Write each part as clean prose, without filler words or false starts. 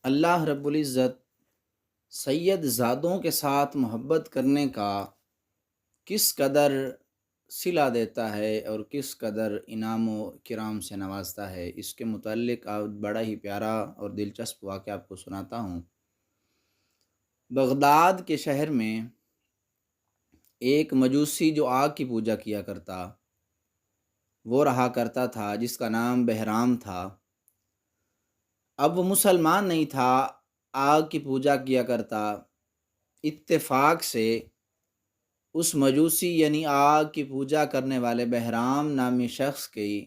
اللہ رب العزت سید زادوں کے ساتھ محبت کرنے کا کس قدر صلہ دیتا ہے اور کس قدر انعام و کرام سے نوازتا ہے، اس کے متعلق بڑا ہی پیارا اور دلچسپ واقعہ آپ کو سناتا ہوں۔ بغداد کے شہر میں ایک مجوسی جو آگ کی پوجا کیا کرتا، وہ رہا کرتا تھا جس کا نام بہرام تھا۔ اب وہ مسلمان نہیں تھا، آگ کی پوجا کیا کرتا۔ اتفاق سے اس مجوسی یعنی آگ کی پوجا کرنے والے بہرام نامی شخص کی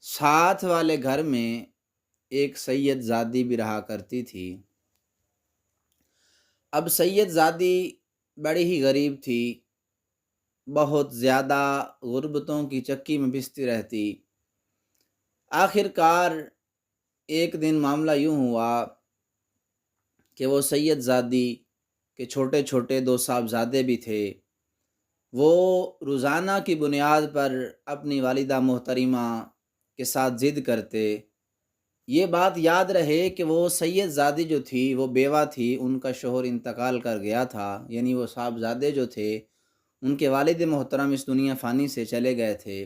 ساتھ والے گھر میں ایک سید زادی بھی رہا کرتی تھی۔ اب سید زادی بڑی ہی غریب تھی، بہت زیادہ غربتوں کی چکی میں پستی رہتی۔ آخر کار ایک دن معاملہ یوں ہوا کہ وہ سید زادی کے چھوٹے چھوٹے دو صاحبزادے بھی تھے، وہ روزانہ کی بنیاد پر اپنی والدہ محترمہ کے ساتھ ضد کرتے۔ یہ بات یاد رہے کہ وہ سید زادی جو تھی وہ بیوہ تھی، ان کا شوہر انتقال کر گیا تھا، یعنی وہ صاحبزادے جو تھے ان کے والد محترم اس دنیا فانی سے چلے گئے تھے۔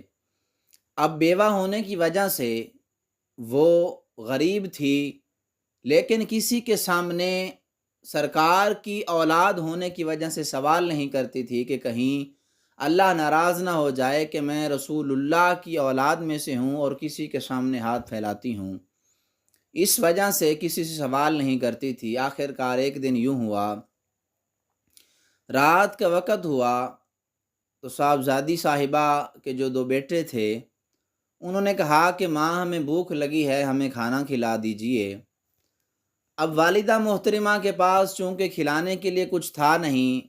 اب بیوہ ہونے کی وجہ سے وہ غریب تھی، لیکن کسی کے سامنے سرکار کی اولاد ہونے کی وجہ سے سوال نہیں کرتی تھی کہ کہیں اللہ ناراض نہ ہو جائے کہ میں رسول اللہ کی اولاد میں سے ہوں اور کسی کے سامنے ہاتھ پھیلاتی ہوں، اس وجہ سے کسی سے سوال نہیں کرتی تھی۔ آخر کار ایک دن یوں ہوا، رات کا وقت ہوا تو صاحبزادی صاحبہ کے جو دو بیٹے تھے انہوں نے کہا کہ ماں ہمیں بھوک لگی ہے، ہمیں کھانا کھلا دیجئے۔ اب والدہ محترمہ کے پاس چونکہ کھلانے کے لیے کچھ تھا نہیں،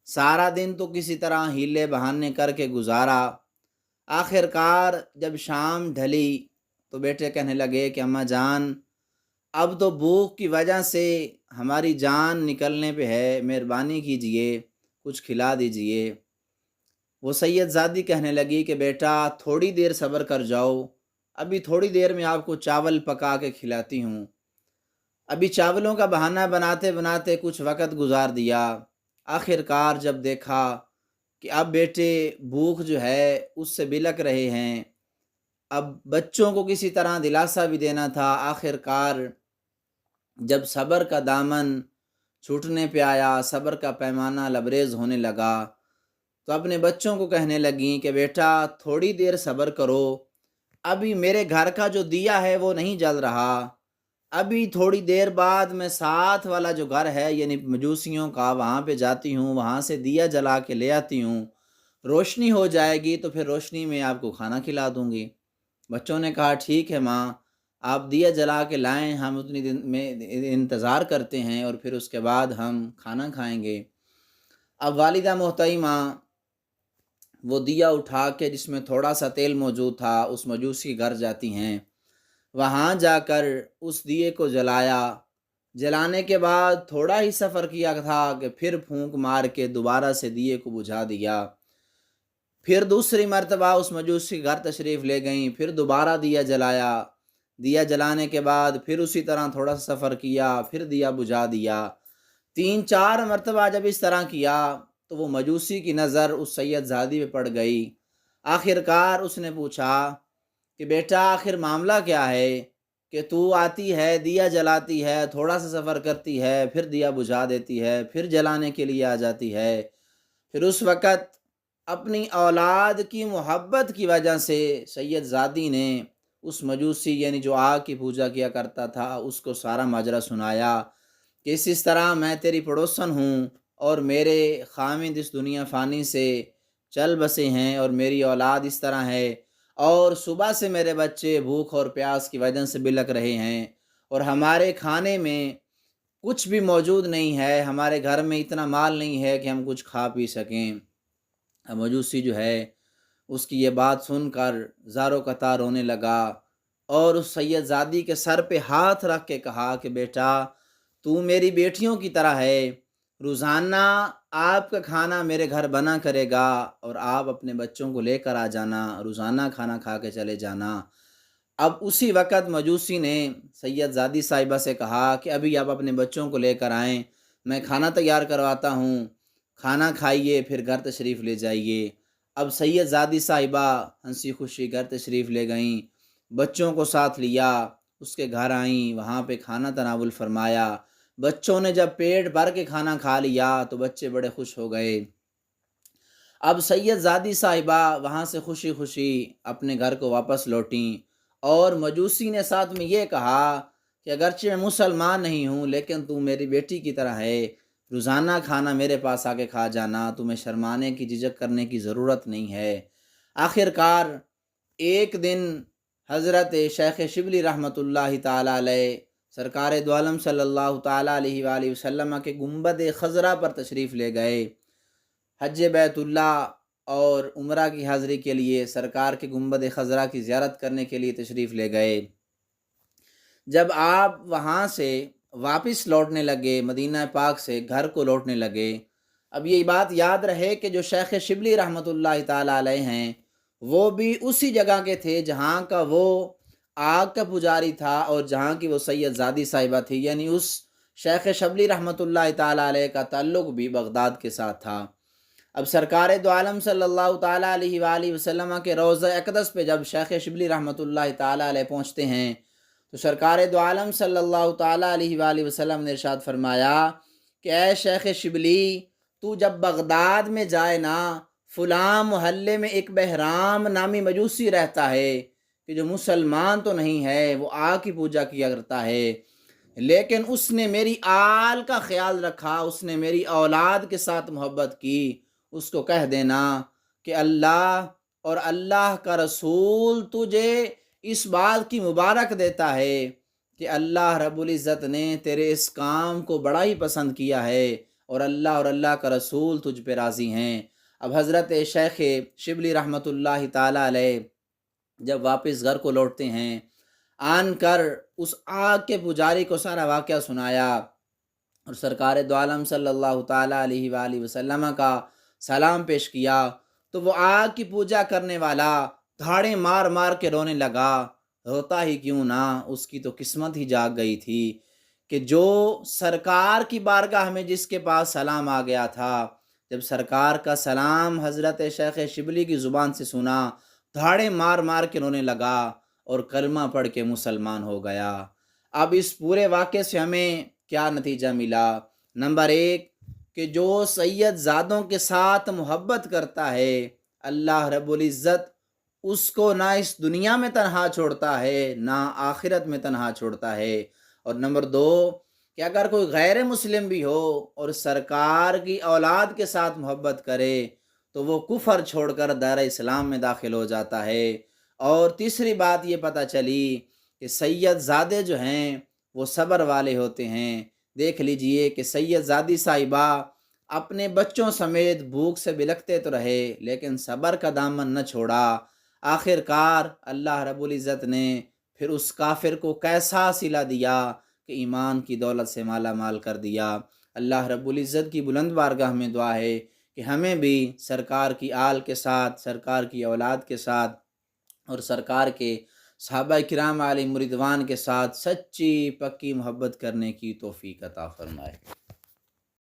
سارا دن تو کسی طرح ہیلے بہانے کر کے گزارا۔ آخر کار جب شام ڈھلی تو بیٹے کہنے لگے کہ اماں جان اب تو بھوک کی وجہ سے ہماری جان نکلنے پہ ہے، مہربانی کیجئے کچھ کھلا دیجئے۔ وہ سید زادی کہنے لگی کہ بیٹا تھوڑی دیر صبر کر جاؤ، ابھی تھوڑی دیر میں آپ کو چاول پکا کے کھلاتی ہوں۔ ابھی چاولوں کا بہانہ بناتے بناتے کچھ وقت گزار دیا۔ آخر کار جب دیکھا کہ اب بیٹے بھوک جو ہے اس سے بلک رہے ہیں، اب بچوں کو کسی طرح دلاسا بھی دینا تھا۔ آخر کار جب صبر کا دامن چھوٹنے پہ آیا، صبر کا پیمانہ لبریز ہونے لگا، تو اپنے بچوں کو کہنے لگیں کہ بیٹا تھوڑی دیر صبر کرو، ابھی میرے گھر کا جو دیا ہے وہ نہیں جل رہا، ابھی تھوڑی دیر بعد میں ساتھ والا جو گھر ہے یعنی مجوسیوں کا وہاں پہ جاتی ہوں، وہاں سے دیا جلا کے لے آتی ہوں، روشنی ہو جائے گی تو پھر روشنی میں آپ کو کھانا کھلا دوں گی۔ بچوں نے کہا ٹھیک ہے ماں، آپ دیا جلا کے لائیں، ہم اتنی دن میں انتظار کرتے ہیں اور پھر اس کے بعد ہم کھانا کھائیں گے۔ اب والدہ محترمہ وہ دیا اٹھا کے جس میں تھوڑا سا تیل موجود تھا اس مجوسی کے گھر جاتی ہیں، وہاں جا کر اس دیے کو جلایا۔ جلانے کے بعد تھوڑا ہی سفر کیا تھا کہ پھر پھونک مار کے دوبارہ سے دیے کو بجھا دیا۔ پھر دوسری مرتبہ اس مجوسی گھر تشریف لے گئیں، پھر دوبارہ دیا جلایا۔ دیا جلانے کے بعد پھر اسی طرح تھوڑا سا سفر کیا، پھر دیا بجھا دیا۔ 3 4 مرتبہ جب اس طرح کیا تو وہ مجوسی کی نظر اس سید زادی پہ پڑ گئی۔ آخر کار اس نے پوچھا کہ بیٹا آخر معاملہ کیا ہے کہ تو آتی ہے، دیا جلاتی ہے، تھوڑا سا سفر کرتی ہے، پھر دیا بجھا دیتی ہے، پھر جلانے کے لیے آ جاتی ہے۔ پھر اس وقت اپنی اولاد کی محبت کی وجہ سے سید زادی نے اس مجوسی یعنی جو آگ کی پوجا کیا کرتا تھا اس کو سارا ماجرا سنایا کہ اس طرح میں تیری پڑوسن ہوں اور میرے خامد اس دنیا فانی سے چل بسے ہیں اور میری اولاد اس طرح ہے، اور صبح سے میرے بچے بھوک اور پیاس کی وجہ سے بلک رہے ہیں، اور ہمارے کھانے میں کچھ بھی موجود نہیں ہے، ہمارے گھر میں اتنا مال نہیں ہے کہ ہم کچھ کھا پی سکیں۔ مجوسی جو ہے اس کی یہ بات سن کر زاروں قطار رونے لگا اور اس سید زادی کے سر پہ ہاتھ رکھ کے کہا کہ بیٹا تو میری بیٹیوں کی طرح ہے، روزانہ آپ کا کھانا میرے گھر بنا کرے گا اور آپ اپنے بچوں کو لے کر آ جانا، روزانہ کھانا کھا کے چلے جانا۔ اب اسی وقت مجوسی نے سید زادی صاحبہ سے کہا کہ ابھی آپ اپنے بچوں کو لے کر آئیں، میں کھانا تیار کرواتا ہوں، کھانا کھائیے پھر گھر تشریف لے جائیے۔ اب سید زادی صاحبہ ہنسی خوشی گھر تشریف لے گئیں، بچوں کو ساتھ لیا، اس کے گھر آئیں، وہاں پہ کھانا تناول فرمایا۔ بچوں نے جب پیٹ بھر کے کھانا کھا لیا تو بچے بڑے خوش ہو گئے۔ اب سید زادی صاحبہ وہاں سے خوشی خوشی اپنے گھر کو واپس لوٹیں، اور مجوسی نے ساتھ میں یہ کہا کہ اگرچہ میں مسلمان نہیں ہوں لیکن تو میری بیٹی کی طرح ہے، روزانہ کھانا میرے پاس آ کے کھا جانا، تمہیں شرمانے کی جھجک کرنے کی ضرورت نہیں ہے۔ آخر کار ایک دن حضرت شیخ شبلی رحمۃ اللہ تعالیٰ علیہ سرکار دو عالم صلی اللہ تعالیٰ علیہ وآلہ وسلم کے گنبد خضرا پر تشریف لے گئے، حج بیت اللہ اور عمرہ کی حاضری کے لیے سرکار کے گنبد خضرا کی زیارت کرنے کے لیے تشریف لے گئے۔ جب آپ وہاں سے واپس لوٹنے لگے، مدینہ پاک سے گھر کو لوٹنے لگے، اب یہ بات یاد رہے کہ جو شیخ شبلی رحمۃ اللہ تعالیٰ علیہ ہیں وہ بھی اسی جگہ کے تھے جہاں کا وہ آگ کا پجاری تھا اور جہاں کی وہ سید زادی صاحبہ تھی، یعنی اس شیخ شبلی رحمۃ اللہ تعالیٰ علیہ کا تعلق بھی بغداد کے ساتھ تھا۔ اب سرکار دو عالم صلی اللہ تعالیٰ علیہ وآلہ وسلم کے روضہ اقدس پہ جب شیخ شبلی رحمۃ اللہ تعالیٰ علیہ پہنچتے ہیں تو سرکار دو عالم صلی اللہ تعالیٰ علیہ وآلہ وسلم نے ارشاد فرمایا کہ اے شیخ شبلی، تو جب بغداد میں جائے نا، فلاں محلے میں ایک بہرام نامی مجوسی رہتا ہے کہ جو مسلمان تو نہیں ہے، وہ آگ کی پوجا کیا کرتا ہے، لیکن اس نے میری آل کا خیال رکھا، اس نے میری اولاد کے ساتھ محبت کی، اس کو کہہ دینا کہ اللہ اور اللہ کا رسول تجھے اس بات کی مبارک دیتا ہے کہ اللہ رب العزت نے تیرے اس کام کو بڑا ہی پسند کیا ہے، اور اللہ کا رسول تجھ پہ راضی ہیں۔ اب حضرت شیخ شبلی رحمۃ اللہ تعالیٰ علیہ جب واپس گھر کو لوٹتے ہیں، آن کر اس آگ کے پجاری کو سارا واقعہ سنایا اور سرکار دو عالم صلی اللہ تعالیٰ علیہ وآلہ وسلم کا سلام پیش کیا تو وہ آگ کی پوجا کرنے والا دھاڑیں مار مار کے رونے لگا۔ روتا ہی کیوں نہ، اس کی تو قسمت ہی جاگ گئی تھی کہ جو سرکار کی بارگاہ میں جس کے پاس سلام آ گیا تھا، جب سرکار کا سلام حضرت شیخ شبلی کی زبان سے سنا، دھاڑیں مار مار کے رونے لگا اور کلمہ پڑھ کے مسلمان ہو گیا۔ اب اس پورے واقعے سے ہمیں کیا نتیجہ ملا؟ نمبر 1 کہ جو سید زادوں کے ساتھ محبت کرتا ہے، اللہ رب العزت اس کو نہ اس دنیا میں تنہا چھوڑتا ہے نہ آخرت میں تنہا چھوڑتا ہے۔ اور نمبر 2 کہ اگر کوئی غیر مسلم بھی ہو اور سرکار کی اولاد کے ساتھ محبت کرے تو وہ کفر چھوڑ کر دائرہ اسلام میں داخل ہو جاتا ہے۔ اور تیسری بات یہ پتہ چلی کہ سید زادے جو ہیں وہ صبر والے ہوتے ہیں۔ دیکھ لیجئے کہ سید زادی صاحبہ اپنے بچوں سمیت بھوک سے بلکتے تو رہے لیکن صبر کا دامن نہ چھوڑا۔ آخر کار اللہ رب العزت نے پھر اس کافر کو کیسا صلہ دیا کہ ایمان کی دولت سے مالا مال کر دیا۔ اللہ رب العزت کی بلند بارگاہ میں دعا ہے کہ ہمیں بھی سرکار کی آل کے ساتھ، سرکار کی اولاد کے ساتھ اور سرکار کے صحابہ کرام علیہم رضوان کے ساتھ سچی پکی محبت کرنے کی توفیق عطا فرمائے۔